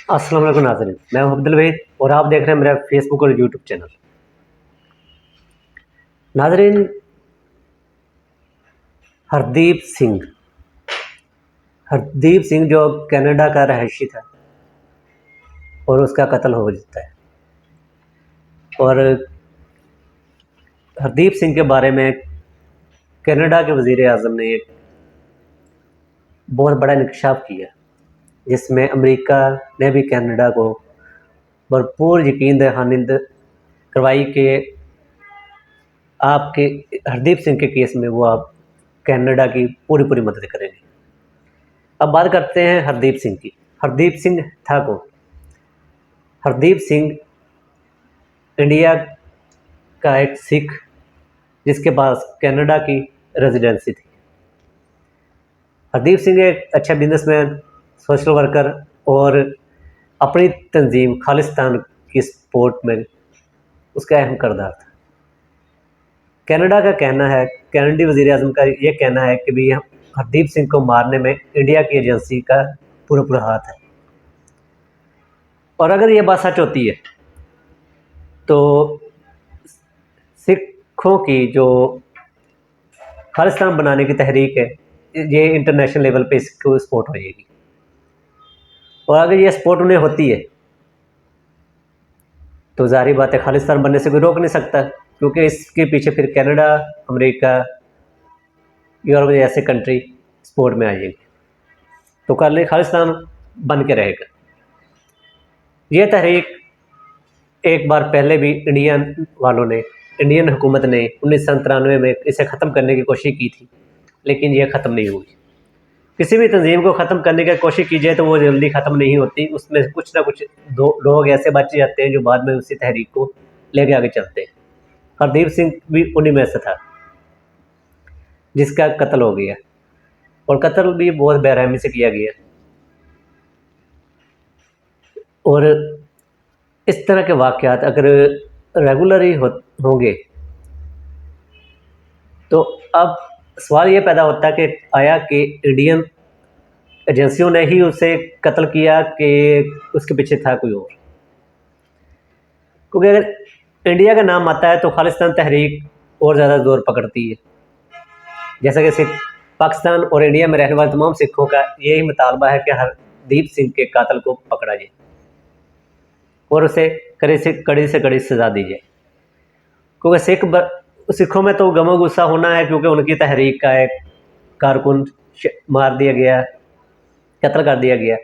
अस्सलाम वालेकुम नाज़रीन, मैं हूं अब्दुल वहीद और आप देख रहे हैं मेरा फेसबुक और यूट्यूब चैनल। नाज़रीन, हरदीप सिंह हरदीप सिंह जो कनाडा का रहायशी था और उसका कत्ल हो जाता है। और हरदीप सिंह के बारे में कनाडा के वज़ीर आज़म ने एक बहुत बड़ा इंकशाफ किया, जिसमें अमेरिका ने भी कनाडा को भरपूर यकीन दहानी करवाई कि आपके हरदीप सिंह के केस में वो आप कनाडा की पूरी मदद करेंगे। अब बात करते हैं हरदीप सिंह की। हरदीप सिंह था कौन? हरदीप सिंह इंडिया का एक सिख जिसके पास कनाडा की रेजिडेंसी थी। हरदीप सिंह एक अच्छा बिजनेसमैन, सोशल वर्कर और अपनी तंजीम खालिस्तान की सपोर्ट में उसका अहम किरदार था। कनाडा का कहना है, कनाडी वज़ीर आज़म का ये कहना है कि भाई हरदीप सिंह को मारने में इंडिया की एजेंसी का पूरा हाथ है। और अगर ये बात सच होती है तो सिखों की जो खालिस्तान बनाने की तहरीक है, ये इंटरनेशनल लेवल पे इसको सपोर्ट हो जाएगी। और अगर ये सपोर्ट उन्हें होती है तो ज़ाहिर बात है खालिस्तान बनने से कोई रोक नहीं सकता, क्योंकि इसके पीछे फिर कनाडा, अमेरिका, यूरोप जैसे कंट्री सपोर्ट में आ जाएंगे, तो कल खालिस्तान बन के रहेगा। ये तहरीक एक बार पहले भी इंडियन हुकूमत ने 1997 में इसे ख़त्म करने की कोशिश की थी, लेकिन ये ख़त्म नहीं हुई। किसी भी तंजीम को ख़त्म करने की कोशिश की जाए तो वो जल्दी ख़त्म नहीं होती, उसमें कुछ ना कुछ दो लोग ऐसे बच जाते हैं जो बाद में उसी तहरीक को लेके आगे चलते हैं। हरदीप सिंह भी उन्हीं में से था जिसका कत्ल हो गया, और कत्ल भी बहुत बेरहमी से किया गया। और इस तरह के वाक़यात अगर रेगुलर ही होंगे तो अब सवाल ये पैदा होता है कि आया कि इंडियन एजेंसियों ने ही उसे कत्ल किया कि उसके पीछे था कोई और? क्योंकि अगर इंडिया का नाम आता है तो खालिस्तान तहरीक और ज़्यादा ज़ोर पकड़ती है। जैसा कि सिख पाकिस्तान और इंडिया में रहने वाले तमाम सिखों का यही मुतालबा है कि हरदीप सिंह के कातिल को पकड़ा जाए और उसे कड़ी से कड़ी सज़ा दी जाए। क्योंकि सिखों में तो गमो गुस्सा होना है, क्योंकि उनकी तहरीक का एक कारकुन मार दिया गया, कत्ल कर दिया गया।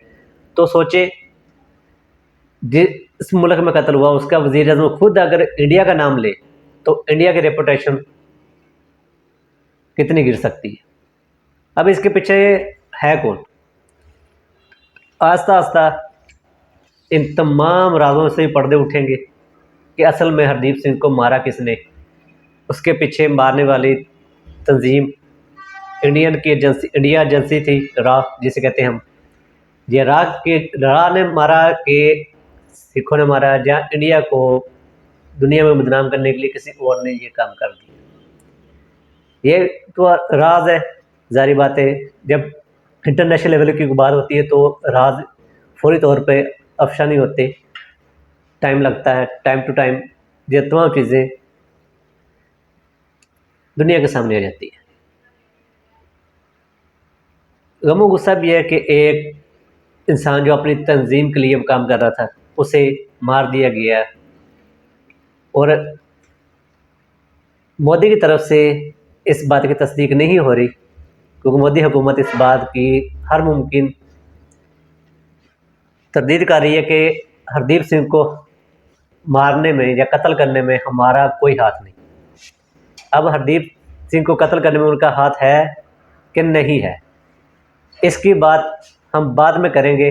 तो सोचे जिस मुल्क में कत्ल हुआ उसका वज़ीर आज़म खुद अगर इंडिया का नाम ले तो इंडिया की रेपुटेशन कितनी गिर सकती है। अब इसके पीछे है कौन? आस्ता आस्ता इन तमाम राजों से पर्दे उठेंगे कि असल में हरदीप सिंह को मारा किसने। उसके पीछे मारने वाली तंजीम इंडिया एजेंसी थी, रा जिसे कहते हैं हम। ये रा ने मारा कि सिखों ने मारा, या इंडिया को दुनिया में बदनाम करने के लिए किसी और ने ये काम कर दिया? ये तो राज है। जारी बात है जब इंटरनेशनल लेवल की बात होती है तो राज फौरी तौर पे अफशा नहीं होते, टाइम लगता है। टाइम टू टाइम ये तमाम चीज़ें दुनिया के सामने आ जाती है। गमो गुस्सा भी है कि एक इंसान जो अपनी तंजीम के लिए काम कर रहा था उसे मार दिया गया, और मोदी की तरफ से इस बात की तस्दीक नहीं हो रही, क्योंकि मोदी हुकूमत इस बात की हर मुमकिन तरदीद कर रही है कि हरदीप सिंह को मारने में या कत्ल करने में हमारा कोई हाथ नहीं। अब हरदीप सिंह को कत्ल करने में उनका हाथ है कि नहीं है, इसकी बात हम बाद में करेंगे,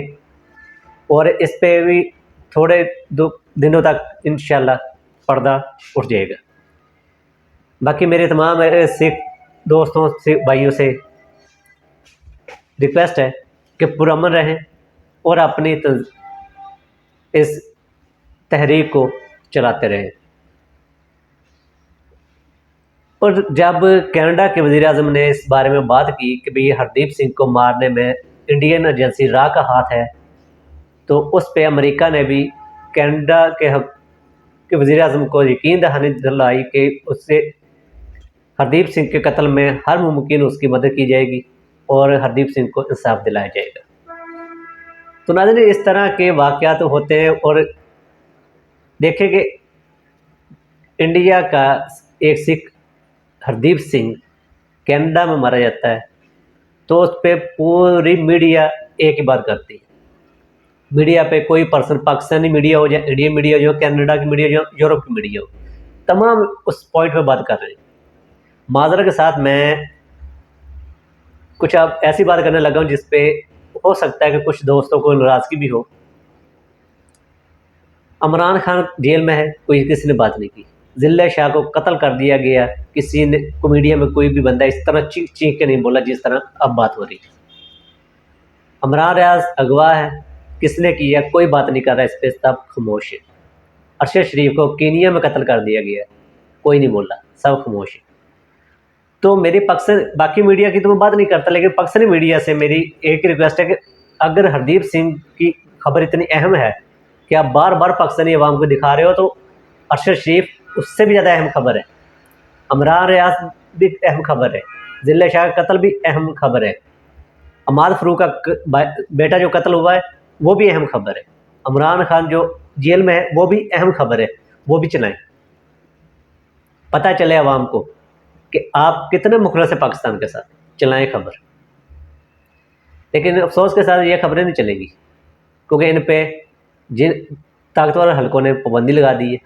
और इस पे भी थोड़े दिनों तक इंशाल्लाह पर्दा उठ जाएगा। बाकी मेरे तमाम सिख दोस्तों से, भाइयों से रिक्वेस्ट है कि पुरअमन रहें और अपनी इस तहरीक को चलाते रहें। और जब कनाडा के वज़ीर आज़म ने इस बारे में बात की कि भाई हरदीप सिंह को मारने में इंडियन एजेंसी रा का हाथ है, तो उस पे अमेरिका ने भी कनाडा के हक के वज़ीर आज़म को यकीन दहानी दिलाई कि उससे हरदीप सिंह के कत्ल में हर मुमकिन उसकी मदद की जाएगी और हरदीप सिंह को इंसाफ दिलाया जाएगा। तो नाज़रीन, इस तरह के वाक़यात होते हैं। और देखें कि इंडिया का एक सिख हरदीप सिंह कनाडा में मारा जाता है, तो उस पर पूरी मीडिया एक ही बात करती है। मीडिया पे कोई पर्सन, पाकिस्तानी मीडिया हो या इंडियन मीडिया हो, कनाडा की मीडिया हो, यूरोप की मीडिया हो, तमाम उस पॉइंट पे बात कर रहे हैं। माजरा के साथ मैं कुछ अब ऐसी बात करने लगा हूँ जिस पे हो सकता है कि कुछ दोस्तों को नाराज़गी भी हो। इमरान खान जेल में है, कोई किसी ने बात नहीं की। जिल्ला शाह को कत्ल कर दिया गया, किसी ने मीडिया में कोई भी बंदा इस तरह चीख चीख के नहीं बोला जिस तरह अब बात हो रही है। इमरान रियाज अगवा है, किसने किया कोई बात नहीं कर रहा, इस पर सब खामोश है। अरशद शरीफ को कीनिया में कत्ल कर दिया गया, कोई नहीं बोला, सब खामोश है। तो मेरी पाकिस्तान बाकी मीडिया की तो मैं बात नहीं करता, लेकिन पाकिस्तानी मीडिया से मेरी एक रिक्वेस्ट है कि अगर हरदीप सिंह की खबर इतनी अहम है कि आप बार बार पाकिस्तानी अवाम को दिखा रहे हो, तो अरशद शरीफ उससे भी ज़्यादा अहम खबर है, इमरान रियाज भी अहम खबर है, जिल्ला शाह का कत्ल भी अहम खबर है, अमाद फरूक का बेटा जो कत्ल हुआ है वो भी अहम खबर है, इमरान खान जो जेल में है वो भी अहम खबर है, वो भी चलाएं, पता चले अवाम को कि आप कितने मुखलस है पाकिस्तान के साथ, चलाएं खबर। लेकिन अफसोस के साथ ये खबरें नहीं चलेंगी, क्योंकि इन पे जिन ताकतवर हलकों ने पाबंदी लगा दी है।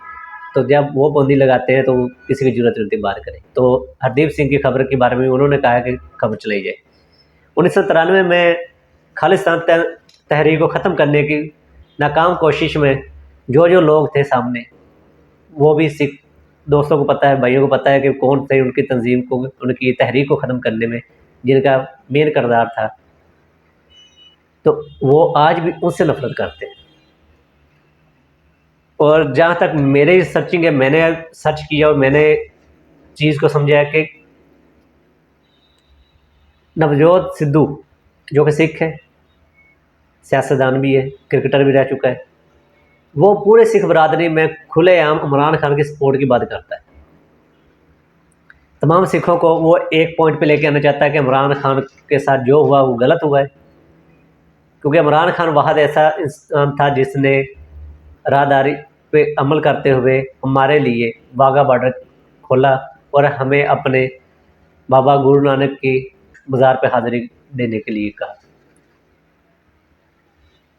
तो जब वो पाबंदी लगाते हैं तो किसी की जरूरत नहीं होती बात करें। तो हरदीप सिंह की खबर के बारे में उन्होंने कहा कि खबर चलाई जाए। 1993 में खालिस्तान तहरीक को ख़त्म करने की नाकाम कोशिश में जो जो लोग थे सामने, वो भी सिख दोस्तों को पता है, भाइयों को पता है कि कौन थे उनकी तंजीम को, उनकी तहरीक को ख़त्म करने में जिनका मेन किरदार था। तो वो आज भी उनसे नफरत करते हैं। और जहाँ तक मेरे सर्चिंग है, मैंने सर्च किया और मैंने चीज़ को समझा कि नवजोत सिद्धू जो कि सिख है, सियासतदान भी है, क्रिकेटर भी रह चुका है, वो पूरे सिख बरादरी में खुलेआम इमरान खान की सपोर्ट की बात करता है। तमाम सिखों को वो एक पॉइंट पे लेके आना चाहता है कि इमरान खान के साथ जो हुआ वो गलत हुआ है, क्योंकि इमरान खान वाहद ऐसा इंसान था जिसने राहदारी पे अमल करते हुए हमारे लिए वाघा बॉर्डर खोला और हमें अपने बाबा गुरु नानक की मज़ार पे हाज़िरी देने के लिए कहा।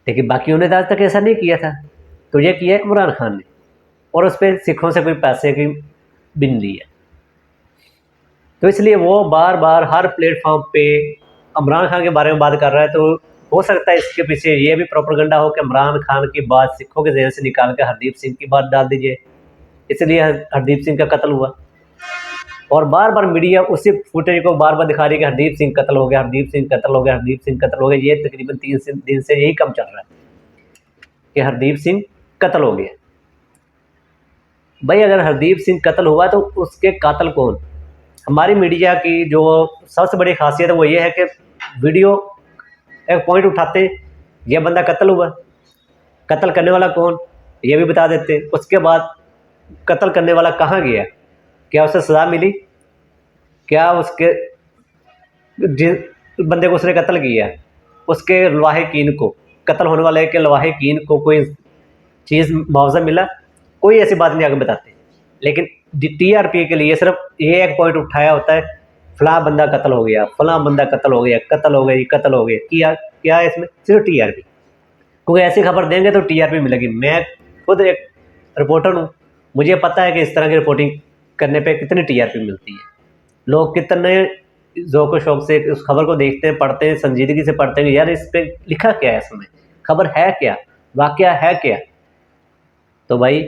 लेकिन बाकियों ने आज तक ऐसा नहीं किया था, तो ये किया इमरान खान ने, और उस पर सिखों से कोई पैसे की भी नहीं लिया। तो इसलिए वो बार बार हर प्लेटफॉर्म पे इमरान खान के बारे में बात कर रहा है। तो हो सकता है इसके पीछे ये भी प्रोपेगेंडा हो कि इमरान खान की बात सिखों के जहन से निकाल कर हरदीप सिंह की बात डाल दीजिए, इसलिए हरदीप सिंह का कत्ल हुआ। और बार बार मीडिया उसी फुटेज को बार बार दिखा रही है कि हरदीप सिंह कत्ल हो गया, हरदीप सिंह कत्ल हो गया, हरदीप सिंह कत्ल हो गया। ये तकरीबन 3 दिन से यही कम चल रहा है कि हरदीप सिंह कत्ल हो गया। भाई अगर हरदीप सिंह कत्ल हुआ तो उसके कातिल कौन? हमारी मीडिया की जो सबसे बड़ी खासियत है वो ये है कि वीडियो एक पॉइंट उठाते, यह बंदा कत्ल हुआ, कत्ल करने वाला कौन ये भी बता देते, उसके बाद कत्ल करने वाला कहाँ गया, क्या उसे सज़ा मिली, क्या उसके जिस बंदे को उसने कत्ल किया उसके लवाहिकीन को, कत्ल होने वाले के लवाहिकीन को कोई चीज़ मुआवजा मिला, कोई ऐसी बात नहीं आगे बताते। लेकिन TRP के लिए सिर्फ ये एक पॉइंट उठाया होता है, फलां बंदा कत्ल हो गया, फलां बंदा कत्ल हो गया, कत्ल हो गई, कत्ल हो गया, क्या है इसमें? सिर्फ TRP। क्योंकि ऐसी खबर देंगे तो TRP मिलेगी। मैं खुद एक रिपोर्टर हूँ, मुझे पता है कि इस तरह की रिपोर्टिंग करने पे कितनी TRP मिलती है। लोग कितने ज़ौक़ शौक़ से उस खबर को देखते हैं, पढ़ते हैं, संजीदगी से पढ़ते हैं, यार इस पर लिखा क्या है, इसमें खबर है क्या, वाक़या है क्या। तो भाई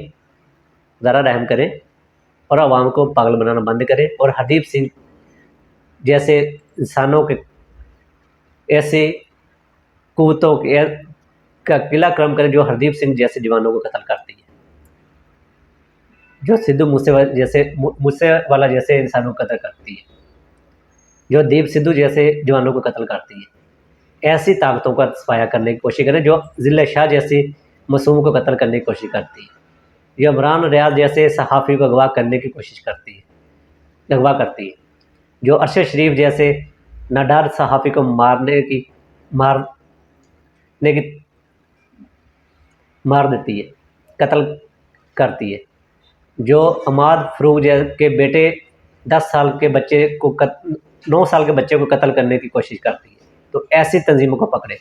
ज़रा रहम करें और आवाम को पागल बनाना बंद करें, और हरदीप सिंह जैसे इंसानों के ऐसे कुव्वतों का किला क्रम करें जो हरदीप सिंह जैसे जवानों को कत्ल करती है, जो सिद्धू मूसेवाला जैसे इंसानों को कत्ल करती है, जो दीप सिद्धू जैसे जवानों को कत्ल करती है। ऐसी ताकतों का सफाया करने की कोशिश करें जो ज़िले शाह जैसी मासूम को कत्ल करने की कोशिश करती है, जो इमरान रियाज जैसे सहाफ़ी को अगवा करने की कोशिश करती है, अगवा करती है, जो अरशद शरीफ जैसे नादार सहाफ़ी को मारने की मार देती है, कत्ल करती है, जो अमाद फ़रूक के बेटे 10 साल के बच्चे को 9 साल के बच्चे को कत्ल करने की कोशिश करती है। तो ऐसी तंजीमों को पकड़े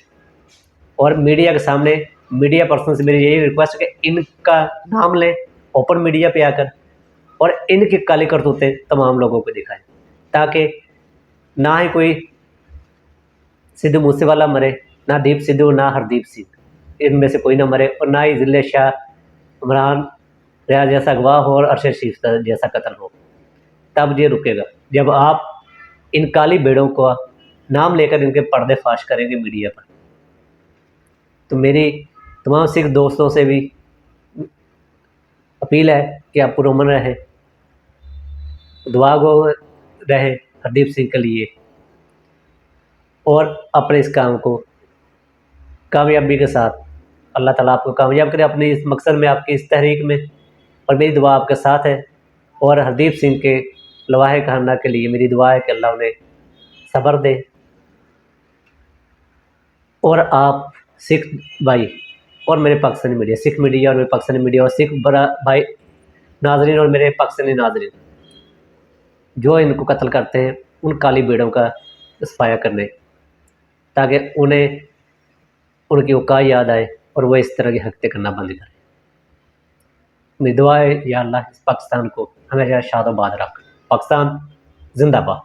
और मीडिया के सामने, मीडिया पर्सन से मेरी यही रिक्वेस्ट है कि इनका नाम लें ओपन मीडिया पे आकर और इनकी काली करतूतें तमाम लोगों को दिखाएं, ताकि ना ही कोई सिद्धू मूसेवाला मरे, ना दीप सिद्धू, ना हरदीप सिंह, इनमें से कोई ना मरे, और ना ही ज़िले शाह इमरान रियाज जैसा अगवा हो और अरशद शरीफ जैसा कत्ल हो। तब ये रुकेगा जब आप इन काली भेड़ों को नाम लेकर इनके पर्दे फाश करेंगे मीडिया पर। तो मेरी तमाम सिख दोस्तों से भी अपील है कि आप पुरअमन रहें, दुआ गो रहें हरदीप सिंह के लिए, और अपने इस काम को कामयाबी के साथ अल्लाह ताला आपको कामयाब करे अपने इस मकसद में, आपकी इस तहरीक में। और मेरी दुआ आपके साथ है, और हरदीप सिंह के लवाहे खाना के लिए मेरी दुआ है कि अल्लाह उन्हें सब्र दे। और आप सिख भाई और मेरे पाकिस्तानी मीडिया, सिख मीडिया और मेरे पाकिस्तानी मीडिया और सिख बड़ा भाई नाजरीन और मेरे पाकिस्तानी नाजरीन, जो इनको कत्ल करते हैं उन काली भेड़ों का सफाया करने, ताकि उन्हें उनकी औकात याद आए और वो इस तरह की हरकतें करना बंद करें। मेरी दुआ है या अल्लाह इस पाकिस्तान को हमेशा शाद-ओ-बाद रख। पाकिस्तान जिंदाबाद।